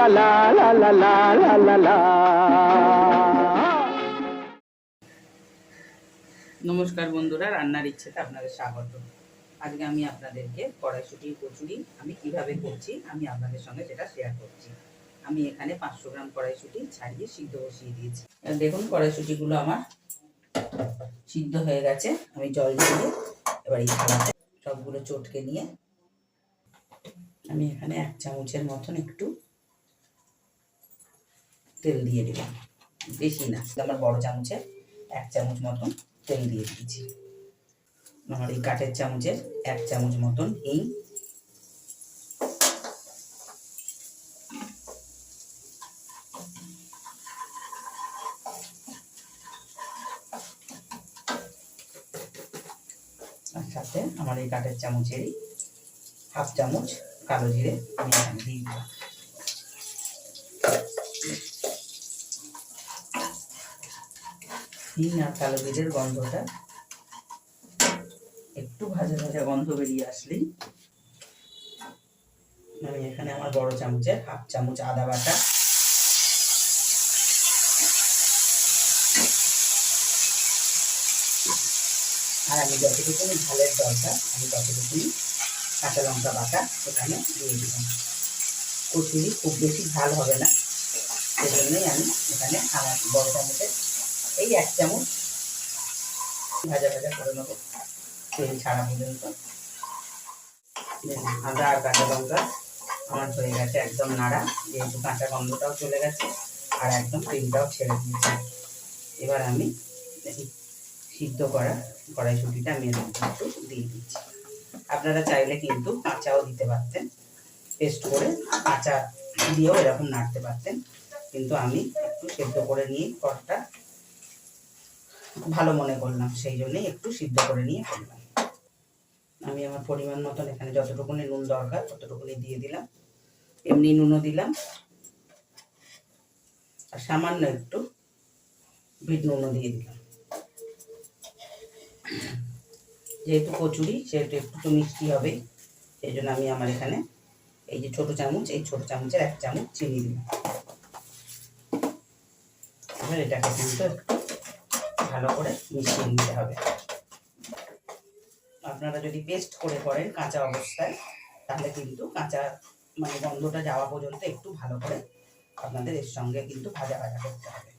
লা লা লা লা লা লা লা। নমস্কার বন্ধুরা, রান্নার ইচ্ছেতে আপনাদের স্বাগত। আজকে আমি আপনাদেরকে কড়াইশুঁটি কচুরি আমি কিভাবে করছি আমি আপনাদের সঙ্গে সেটা শেয়ার করছি। আমি এখানে 500 গ্রাম কড়াইশুঁটি ছাড়িয়ে সিদ্ধ বসিয়ে দিয়েছি। দেখুন কড়াইশুঁটিগুলো আমার সিদ্ধ হয়ে গেছে। আমি জল দিয়ে এবার এই থালাতে সবগুলো চটকে নিয়ে আমি এখানে 1 চামচের মতন একটু তেল দিয়ে দিলাম, বেশি না, আমার বড় চামচে 1 চামচ মতন তেল দিয়ে দিয়েছি। আমার এই কাঠের চামচের 1 চামচ মতন হিং, আর সাথে আমার এই কাঠের চামচেরই 1/2 চামচ কালো জিরে আমি এখানে দিয়ে দিলাম। হিং আর কালো জিরের গন্ধটা একটু ভাজা ভাজা গন্ধ বেরিয়ে আসলেই আমি এখানে আমার বড় চামচের 1/2 চামচ আদা বাটা, আর আমি যতটুকুনি ঝালের দরকার আমি ততটুকুনি কাঁচা লঙ্কা বাটা এখানে দিয়ে দিলাম। কচুরি খুব বেশি ঝাল হবে না, সেজন্যই আমি এখানে আমার বড় চামচের এই 1 চামচ ভাজা ভাজা করে নেব তেল ছাড়া পর্যন্ত। আদা আর কাঁচা লঙ্কা আমার হয়ে গেছে একদম নাড়া, যেহেতু কাঁচা গন্ধটাও চলে গেছে আর একদম তেলটাও ছেড়ে দিয়েছে। এবার আমি সিদ্ধ করা কড়াইশুঁটিটা আমি একটু দিয়ে দিচ্ছি। আপনারা চাইলে কিন্তু কাঁচাও দিতে পারতেন, পেস্ট করে কাঁচা দিয়েও এরকম নাড়তে পারতেন, কিন্তু আমি একটু সেদ্ধ করে নিয়ে কড়টা ভালো মনে করলাম, সেই জন্যই একটু সিদ্ধ করে নিয়ে করলাম। আমি আমার পরিমাণ মতন এখানে যতটুকুনি নুন দরকার ততটুকুনি দিয়ে দিলাম, এমনি নুনও দিলাম আর সামান্য একটু বিট নুনও দিয়ে দিলাম। যেহেতু কচুরি সেহেতু একটু তো মিষ্টি হবে, সেই জন্য আমি আমার এখানে এই যে ছোট চামচ, এই ছোট চামচের 1 চামচ চিনি দিলাম। এবার এটাকে কিন্তু একটু ভালো করে মিশিয়ে নিতে হবে। আপনারা যদি পেস্ট করে করেন কাঁচা অবস্থায়, তাহলে কিন্তু কাঁচা মানে গন্ধটা যাওয়া পর্যন্ত একটু ভালো করে আপনাদের এর সঙ্গে কিন্তু ভাজা ভাজা করতে হবে।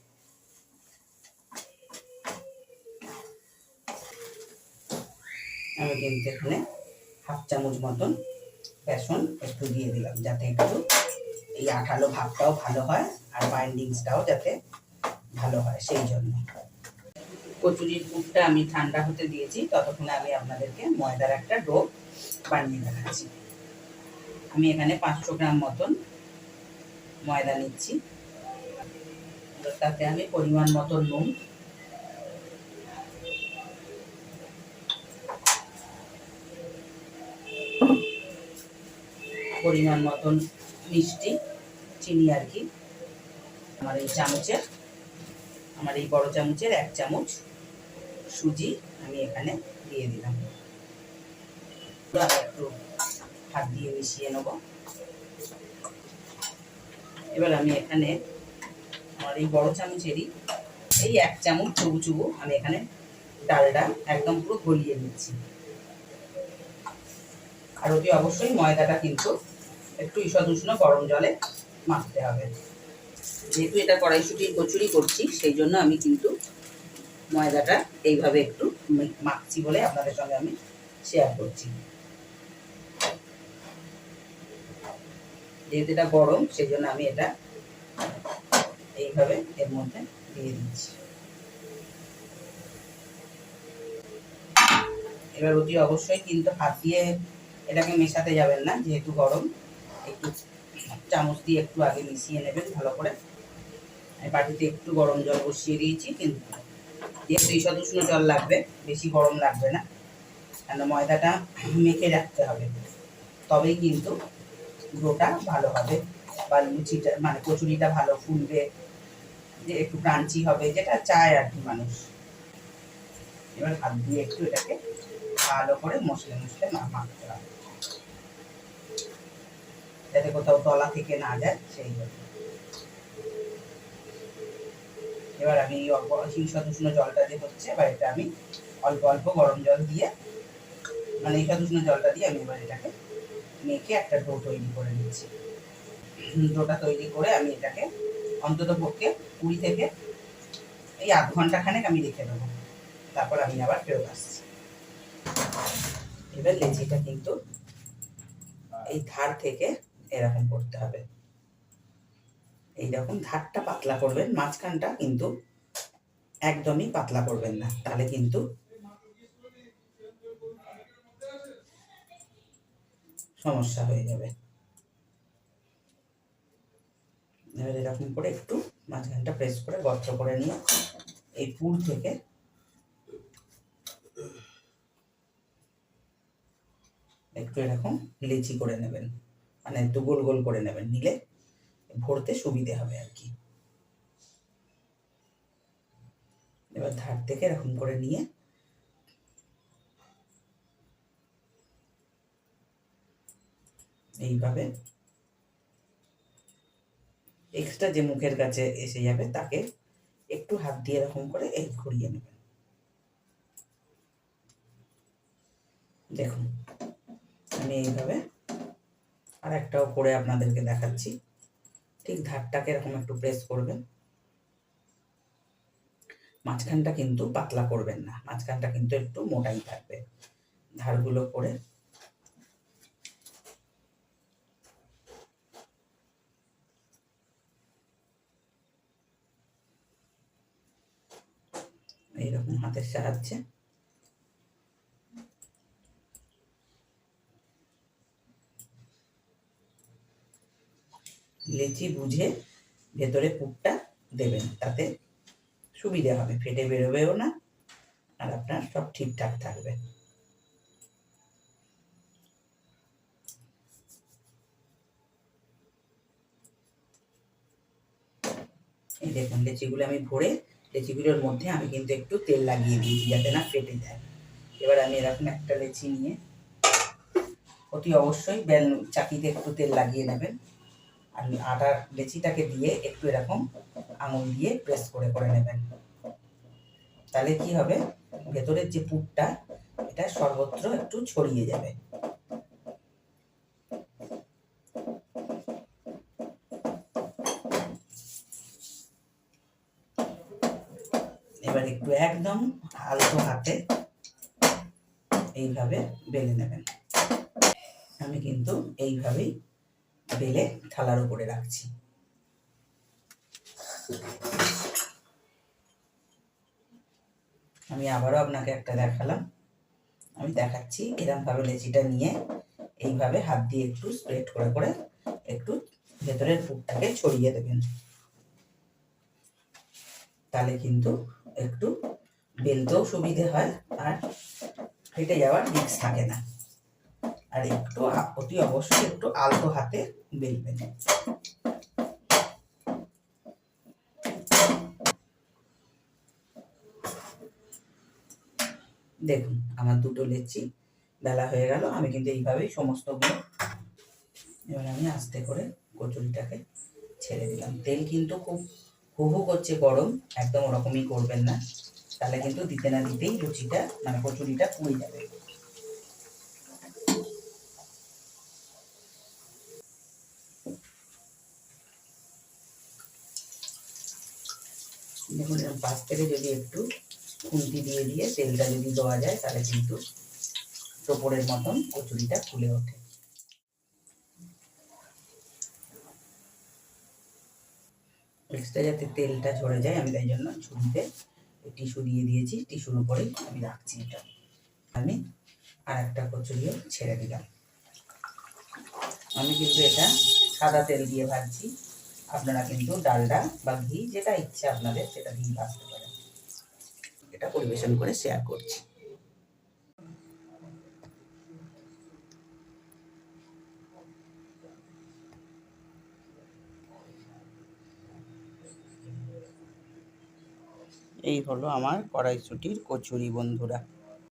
আমি কিন্তু এখানে 1/2 চামচ মতন বেসন একটু দিয়ে দিলাম, যাতে একটু এই আঠালো ভাবটাও ভালো হয় আর বাইন্ডিংসটাও যাতে ভালো হয়, সেই জন্য। কচুরির পুরটা আমি ঠান্ডা হতে দিয়েছি, ততক্ষণে আমি আপনাদেরকে ময়দার একটা ডো বানিয়ে দেখাচ্ছি। আমি এখানে 500 গ্রাম মতন ময়দা নিচ্ছি, তাতে আমি পরিমাণ মতন নুন, পরিমাণ মতন মিষ্টি, চিনি আর কি, আমার এই বড় চামচের 1 চামচ সুজি আমি এখানে দিয়ে দিলাম। একটু হাত দিয়ে মিশিয়ে নেব। এবার আমি এখানে আমার এই বড় চামচেরই এই 1 চামচ চুবু চুবু আমি এখানে ডালটা একদম পুরো গলিয়ে নিচ্ছি। আর অতি অবশ্যই ময়দাটা কিন্তু একটু ঈষৎ উষ্ণ গরম জলে মাখতে হবে। যেহেতু এটা কড়াইশুঁটির কচুরি করছি, সেই জন্য আমি কিন্তু ময়দাটা এইভাবে একটু মাখছি বলে আপনাদের সঙ্গে আমি শেয়ার করছি। যেহেতু এটা গরম, সেই জন্য আমি এটা এইভাবে এর মধ্যে দিয়ে দিচ্ছি। এবার অতি অবশ্যই কিন্তু হাত দিয়ে এটাকে মেশাতে যাবেন না, যেহেতু গরম, একটু চামচ দিয়ে একটু আগে মিশিয়ে নেবেন ভালো করে। আমি বাটিতে একটু গরম জল বসিয়ে দিয়েছি, কিন্তু যেহেতু ঈষৎ উষ্ণ জল লাগবে, বেশি গরম লাগবে না, কেন ময়দাটা মেখে রাখতে হবে, তবেই কিন্তু ডোটা ভালো হবে বা লুচিটা মানে কচুরিটা ভালো ফুলবে, যে একটু ক্রাঞ্চি হবে, যেটা চায় আর কি মানুষ। এবার হাত দিয়ে একটু এটাকে ভালো করে মশলে মশলে মাখতে হবে, যাতে কোথাও তলা থেকে না যায় সেই জন্য। এবার আমি হিংসা উষ্ণ জলটা যে হচ্ছে, এবার এটা আমি অল্প অল্প গরম জল দিয়ে, মানে হিংসা উষ্ণ জলটা দিয়ে আমি এবার এটাকে মেখে একটা ডো তৈরি করে নিচ্ছি। ডোটা তৈরি করে আমি এটাকে অন্তত পক্ষে 20 থেকে এই আধ ঘন্টা খানেক আমি রেখে দেবো। তারপর আমি আবার ফেরত আসছি। এবার লেচিটা কিন্তু এই ধার থেকে এরকম করতে হবে, এইরকম ধারটা পাতলা করবেন, মাঝখানটা কিন্তু একদমই পাতলা করবেন না, তাহলে কিন্তু সমস্যা হয়ে যাবে। এবার এরকম করে একটু মাঝখানটা প্রেস করে গর্ত করে নিয়ে এই পুর থেকে একটু এরকম লেচি করে নেবেন, মানে একটু গোল গোল করে নেবেন, নিলে ভরতে সুবিধে হবে আর কি। এবার ধার থেকে এরকম করে নিয়ে এইভাবে এক্সট্রা যে মুখের কাছে এসে যাবে তাকে একটু হাত দিয়ে এরকম করে এই ঘুরিয়ে নেবেন। দেখুন আমি এইভাবে আর একটাও করে আপনাদেরকে দেখাচ্ছি। ঠিক ধারটাকে এরকম একটু প্রেস করবেন, মাঝখানটা কিন্তু পাতলা করবেন না, মাঝখানটা কিন্তু একটু মোটাই থাকবে। ধারগুলো করে এইরকম হাতের সাহায্যে লেচি বুঝে ভেতরে পুরটা দেবেন, তাতে সুবিধে হবে, ফেটে বেরোবেও না, আর আপনার সব ঠিকঠাক থাকবে। এই দেখুন লেচিগুলো আমি ভরে লেচিগুলোর মধ্যে আমি কিন্তু একটু তেল লাগিয়ে দিয়েছি যাতে না ফেটে যায়। এবার আমি এরকম একটা লেচি নিয়ে অতি অবশ্যই বেল চাকিতে একটু তেল লাগিয়ে নেবেন, আর আটার লেচিটাকে দিয়ে একটু এরকম আঙুল দিয়ে প্রেস করে করে নেবেন। তাহলে কি হবে, ভেতরের যে পুরটা এটা সর্বত্র একটু ছড়িয়ে যাবে। এবার একটু একদম আলতো হাতে এইভাবে বেলে নেবেন। আমি কিন্তু এইভাবেই বেলে থালার উপরে রাখছি। আমি আবারও আপনাকে একটা দেখালাম, আমি দেখাচ্ছি এরকম ভাবে লেচিটা নিয়ে এইভাবে হাত দিয়ে একটু স্প্রেড করে করে একটু ভেতরের পুরটাকে ছড়িয়ে দেবেন, তাহলে কিন্তু একটু বেলতেও সুবিধে হয় আর ফেটে যাওয়ার রিস্ক থাকে না। আর একটু অতি অবশ্যই একটু আলতো হাতে বেলবেন। দেখুন আমার দুটো লেচি বেলা হয়ে গেল, আমি কিন্তু এইভাবেই সমস্তগুলো, এবার আমি আস্তে করে কচুরিটাকে ছেড়ে দিলাম। তেল কিন্তু খুব হু হু করছে গরম, একদম ওরকমই করবেন না, তাহলে কিন্তু দিতে না দিতেই লুচিটা মানে কচুরিটা পুড়ে যাবে। দেখুন এরকম পাশ থেকে যদি একটু খুন্তি দিয়ে দিয়ে তেলটা যদি দেওয়া যায় তাহলে কিন্তু টোপরের মতন কচুরিটা ফুলে ওঠে। এক্সট্রা যাতে তেলটা ঝরে যায় আমি তাই জন্য ঝুড়িতে টিস্যু দিয়ে দিয়েছি, টিস্যুর উপরেই আমি রাখছি এটা। আমি আর একটা কচুরিও ছেড়ে দিলাম। আমি কিন্তু এটা সাদা তেল দিয়ে ভাজছি, আপনারা কিন্তু ডালডা বা ঘি যেটা ইচ্ছে আপনাদের সেটা দিয়ে ভাজতে পারেন। এটা পরিবেশন করে শেয়ার করছি। এই হলো আমার কড়াইশুঁটির কচুরি বন্ধুরা।